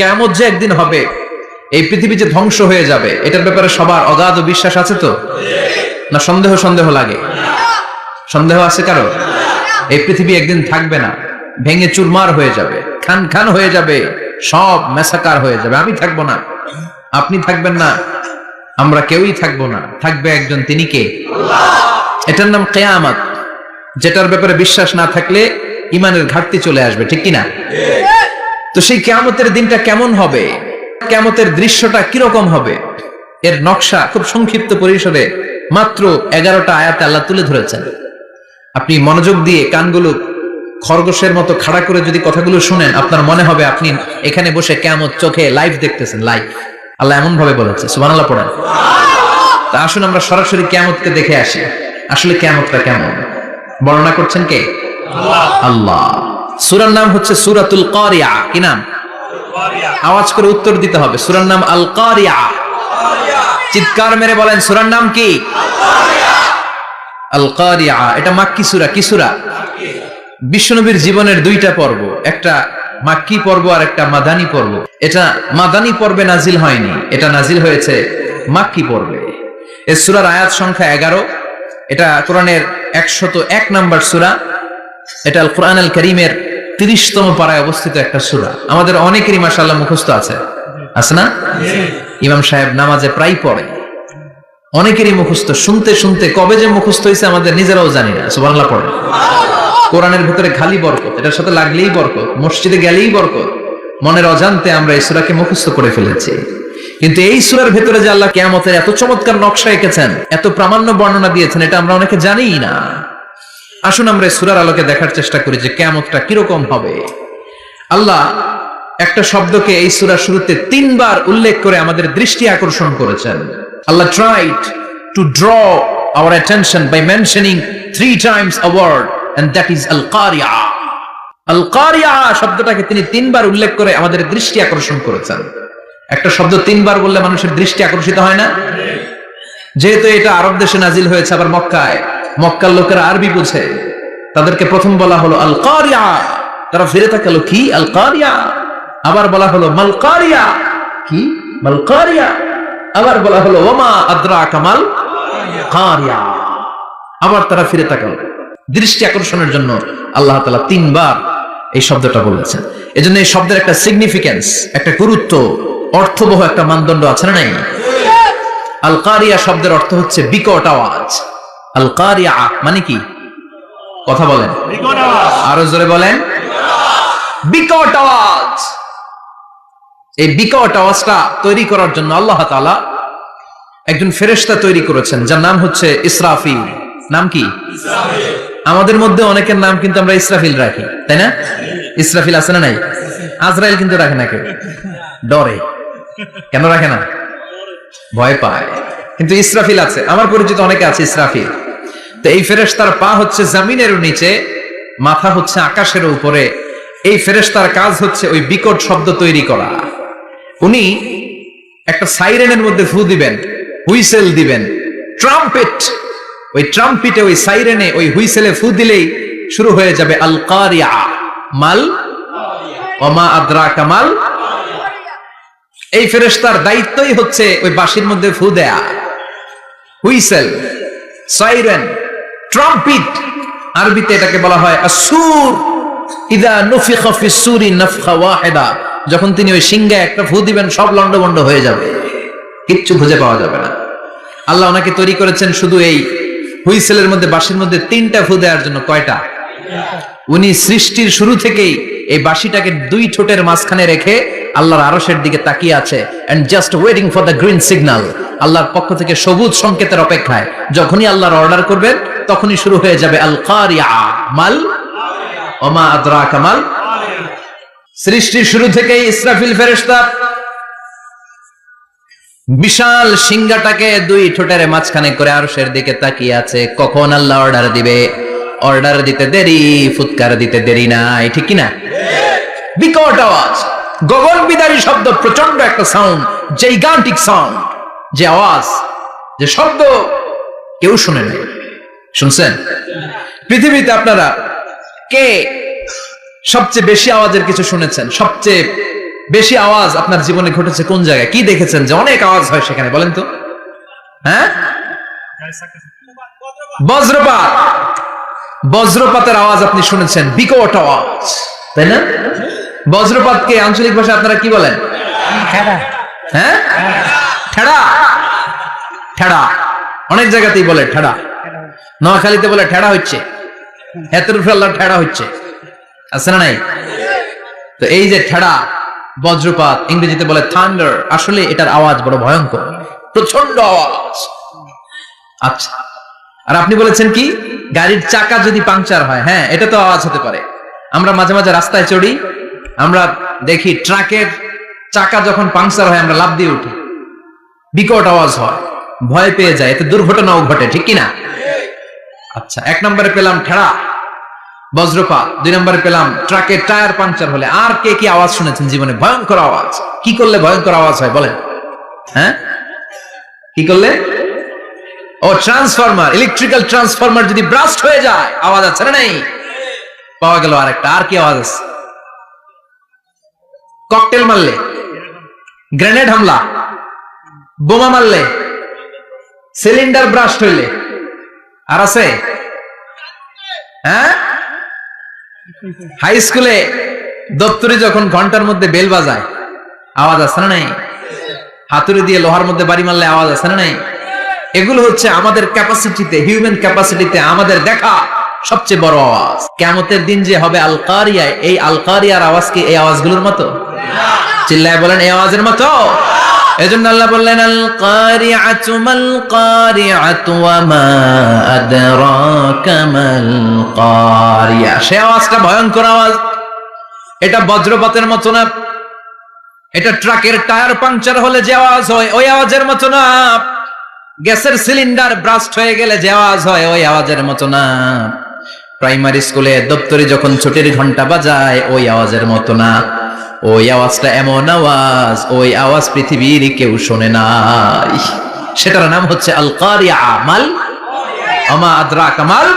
কিয়ামত যে একদিন হবে, এই পৃথিবী যে ধ্বংস হয়ে যাবে, এটার ব্যাপারে সবার অগাধ বিশ্বাস আছে তো? না সন্দেহ সন্দেহ লাগে? সন্দেহ আছে কারো? এই পৃথিবী একদিন থাকবে না, ভেঙে চুরমার হয়ে যাবে, খান খান হয়ে যাবে, সব মেসাকার হয়ে যাবে। আমি থাকবো না, আপনি থাকবেন না, আমরা কেউই থাকবো না, থাকবে একজন, তিনি কে? এটার নাম কিয়ামত, যেটার ব্যাপারে বিশ্বাস না থাকলে ইমানের ঘাটতি চলে আসবে, ঠিক কিনা? তো সেই কিয়ামতের দিনটা কেমন হবে, কিয়ামতের দৃশ্যটা কিরকম হবে, এর নকশা খুব সংক্ষিপ্ত পরিসরে মাত্র 11টা আয়াতে আল্লাহ তুলে ধরেছেন। আপনি মনোযোগ দিয়ে কানগুলো খরগোশের মতো খাড়া করে যদি কথাগুলো শুনেন, আপনার মনে হবে আপনি এখানে বসে কিয়ামত চোখে লাইভ দেখতেছেন, লাইভ। আল্লাহ এমন ভাবে বলেছে, সুবহানাল্লাহ পড়েন। তা আসুন আমরা সরাসরি কিয়ামতকে দেখে আসি, আসলে কিয়ামতটা কেমন। বর্ণনা করছেন কে? আল্লাহ। সূরার নাম হচ্ছে সূরাতুল কারিয়া। কি নাম? আওয়াজ করে উত্তর দিতে হবে। সূরার নাম আল কারিয়া। চিৎকার মেরে বলেন, সূরার নাম কি? আল কারিয়া। এটা মাক্কি সূরা। কি সূরা? বিশ্বনবীর জীবনের দুইটা পর্ব, একটা মাক্কি পর্ব আর একটা মাদানী পর্ব। এটা মাদানী পর্বে নাজিল হয়নি, এটা নাজিল হয়েছে মাক্কি পর্বে। এই সূরার আয়াত সংখ্যা 11। এটা কোরআনের 101 নম্বর সূরা। এটা আল কোরআন আল কারীমের 30তম পারায় অবস্থিত একটা সূরা। আমাদের অনেকেরই মাশাআল্লাহ মুখস্থ আছে, আছে না? ইমাম সাহেব নামাজে প্রায় পড়ে, অনেকেরই মুখস্থ। শুনতে শুনতে কবে যে মুখস্থ হয়েছে আমাদের নিজেরাও জানি না। সুবহানাল্লাহ পড়ে। কোরআনের ভিতরে খালি বরকত, এটার সাথে লাগলেই বরকত, মসজিদে গেলেই বরকত। মনের অজান্তে আমরা এই সূরাকে মুখস্থ করে ফেলেছি। কিন্তু এই সূরার ভেতরে যে আল্লাহ কিয়ামতের এত চমৎকার নকশা এঁকেছেন, এত প্রামাণ্য বর্ণনা দিয়েছেন, এটা আমরা অনেকে জানিই না। আসুন আমরা এই সূরার আলোকে দেখার চেষ্টা করি যে কিয়ামতটা কিরকম হবে। আল্লাহ একটা শব্দকে এই সূরার শুরুতে 3 বার উল্লেখ করে আমাদের দৃষ্টি আকর্ষণ করেছেন। আল্লাহ tried to draw our attention by mentioning 3 times a word, and that is al-qari'ah. al-qari'ah শব্দটাকে তিনি 3 বার উল্লেখ করে আমাদের দৃষ্টি আকর্ষণ করেছেন। একটা শব্দ 3 বার বললে মানুষের দৃষ্টি আকর্ষিত হয় না? যেহেতু এটা আরব দেশে নাজিল হয়েছে, আবার মক্কায়, মক্কার লোকেরা আরবি বুঝে, তাদেরকে প্রথম বলা হলো আল-কারিয়া। তারা ফিরে তাকালো, কি আল-কারিয়া? আবার বলা হলো মাল কারিয়া। কি মাল কারিয়া? আবার বলা হলো ওমা আদরাকা মাল কারিয়া। আবার তারা ফিরে তাকালো। দৃষ্টি আকর্ষণের জন্য আল্লাহ তাআলা 3 বার এই শব্দটা বলেছেন। এজন্য এই শব্দের একটা সিগনিফিকেন্স, একটা গুরুত্ব, অর্থবহ একটা মানদণ্ড আছে না নাই? আল কারিয়া শব্দের অর্থ হচ্ছে বিকট আওয়াজ। আল কারিয়া মানে কি? কথা বলেন, আরো জোরে বলেন। বিকট আওয়াজ। এই বিকট আওয়াজটা তৈরি করার জন্য আল্লাহ তাআলা একজন ফেরেশতা তৈরি করেছেন, যার নাম হচ্ছে ইসরাফিল। নাম কি? ইসরাফিল। আমাদের মধ্যে অনেকের নাম কিন্তু আমরা ইসরাফিল রাখি, তাই না? ইসরাফিল আছে না নাই? আজরাইল কিন্তু রাখে না কেউ, ডরে। কেন রাখে না? ভয় পায়। কিন্তু ইসরাফিল আছে, আমার পরিচিত অনেকে আছে ইসরাফিল। তো এই ফেরেশতার পা হচ্ছে জমিনের নিচে, মাথা হচ্ছে আকাশের উপরে। এই ফেরেশতার কাজ হচ্ছে ওই বিকট শব্দ তৈরি করা। উনি একটা সাইরেনের মধ্যে ফু দিবেন, হুইসেল দিবেন, ট্রাম্পেট। ওই ট্রাম্পিটে, ওই সাইরেনে, ওই হুইসেলে ফু দিলেই শুরু হয়ে যাবে আল কারিয়া। মাল ওমা আদরাকা মাল। এই ফেরেশতার দায়িত্বই হচ্ছে ওই বাঁশির মধ্যে ফু দেয়া। হুইসেল, সাইরেন, ট্রাম্পিট, আরবিতে এটাকে বলা হয় আসুর। ইদা নুফিখা ফিস সূরি নাফখা ওয়াহিদা। যখন তিনি ওই সিংহে একটা ফু দিবেন, সব লন্ডভন্ড হয়ে যাবে, কিচ্ছু খুঁজে পাওয়া যাবে না। আল্লাহ ওনাকে তৈরি করেছেন শুধু এই হুইসেলের মধ্যে, বাঁশির মধ্যে 3টা ফু দেওয়ার জন্য। কয়টা? উনি সৃষ্টির শুরু থেকেই এই বাঁশিটাকে 2 ঠোঁটের মাঝখানে রেখে আল্লাহর আরশের দিকে তাকিয়ে আছে, and just waiting for the green signal. আল্লাহর পক্ষ থেকে সবুজ সংকেতের অপেক্ষায়। যখনই আল্লাহর অর্ডার করবেন, তখনই শুরু হয়ে যাবে আল কারিয়া। মাল ওমা আদরাকা মাল। সৃষ্টির শুরু থেকেই ইসরাফিল ফেরেশতা বিশাল সিংহাটাকে 2 ঠোঁটের মাঝখানে করে আরশের দিকে তাকিয়ে আছে, কখন আল্লাহ অর্ডার দিবে। অর্ডার দিতে দেরি, ফুৎকার দিতে দেরি নাই, ঠিক কিনা? বিকট আওয়াজ, গগন বিদারী শব্দ, প্রচন্ড একটা সাউন্ড, জাইগান্টিক সাউন্ড। যে আওয়াজ, যে শব্দ কেউ শুনে নাই। শুনছেন? পৃথিবীতে আপনারা কে সবচেয়ে বেশি আওয়াজের কিছু শুনেছেন? সবচেয়ে বেশি আওয়াজ আপনার জীবনে ঘটেছে কোন জায়গায়? কি দেখেছেন যে অনেক আওয়াজ হয় সেখানে? বলেন তো। হ্যাঁ, বজ্রপাত। বজ্রপাতের আওয়াজ আপনি শুনেছেন, বিকট আওয়াজ, তাই না? বজ্রপাতকে আঞ্চলিক ভাষা আপনারা কি বলেন? হ্যাঁ, ঠেড়া। ঠেড়া অনেক জায়গাতেই বলে ঠেড়া। নোয়াখালীতে বলে ঠেড়া হচ্ছে, হেতের ফেল্লা ঠেড়া হচ্ছে, আছে না নাই? তো এই যে ঠেড়া, বজ্রপাত, ইংরেজিতে বলে থান্ডার, আসলে এটার আওয়াজ বড় ভয়ঙ্কর, প্রচন্ড আওয়াজ। আচ্ছা, আর আপনি বলেছেন কি গাড়ির চাকা যদি পাংচার হয়, হ্যাঁ এটা তো আওয়াজ হতে পারে। আমরা মাঝে মাঝে রাস্তায় চড়ি, আমরা দেখি ট্রাকের চাকা যখন পাংচার হয় আমরা লাফ দিয়ে উঠি, বিকট আওয়াজ হয়, ভয় পেয়ে যায়, এতে দুর্ঘটনাও ঘটে, ঠিক কিনা? আচ্ছা, 1 নম্বরে পেলাম ঠেড়া, বজ্রপাত। 2 নম্বরে পেলাম ট্রাকের টায়ার পাংচার হলে। আর কে কি আওয়াজ শুনেছেন জীবনে? ভয়ঙ্কর আওয়াজ। কি করলে ভয়ঙ্কর আওয়াজ হয় বলেন? হ্যাঁ, কি করলে? ও, ট্রান্সফরমার, ইলেকট্রিক্যাল ট্রান্সফরমার যদি ব্রাস্ট হয়ে যায় আওয়াজ আছে না নাই? পাওয়া গেল আরেকটা। আর কি আওয়াজ আছে? ককটেল মারলে, গ্রেনেড হামলা, বোমা মারলে, সিলিন্ডার ব্রাস্ট হইলে। আর আছে? হ্যাঁ, হাই স্কুলে দপ্তরি যখন ঘন্টার মধ্যে বেল বাজায় আওয়াজ আছে না নাই? হাতুড়ি দিয়ে লোহার মধ্যে বাড়ি মারলে আওয়াজ আছে না নাই? এগুলো হচ্ছে আমাদের ক্যাপাসিটিতে, হিউম্যান ক্যাপাসিটিতে আমাদের দেখা সবচেয়ে বড় আওয়াজ। কিয়ামতের দিন যে হবে আল কারিয়া, এই আল কারিয়ার আওয়াজ কি এই আওয়াজগুলোর মতো? চিল্লায় বলেন, এই আওয়াজের মতো? এজন্য আল্লাহ বললেন আল কারিআতু মাল কারিআতু ওয়া মা আদরাকা মাল কারিয়া। সে আওয়াজটা ভয়ঙ্কর আওয়াজ। এটা বজ্রপাতের মতো না, এটা ট্রাকের টায়ার পাংচার হলে যে আওয়াজ হয় ওই আওয়াজের মতো না, গ্যাসের সিলিন্ডার ব্রাস্ট হয়ে গেলে যে আওয়াজ হয় ওই আওয়াজের মতো না, প্রাইমারি স্কুলে দপ্তরি যখন ছুটির ঘন্টা বাজায় ওই আওয়াজের মতো না। ওই আওয়াজটা এমন আওয়াজ, ওই আওয়াজ পৃথিবীর কেউ শোনে নাই। সেটার নাম হচ্ছে আল কারিয়া, মাল ওয়া মা আদরাকা মাল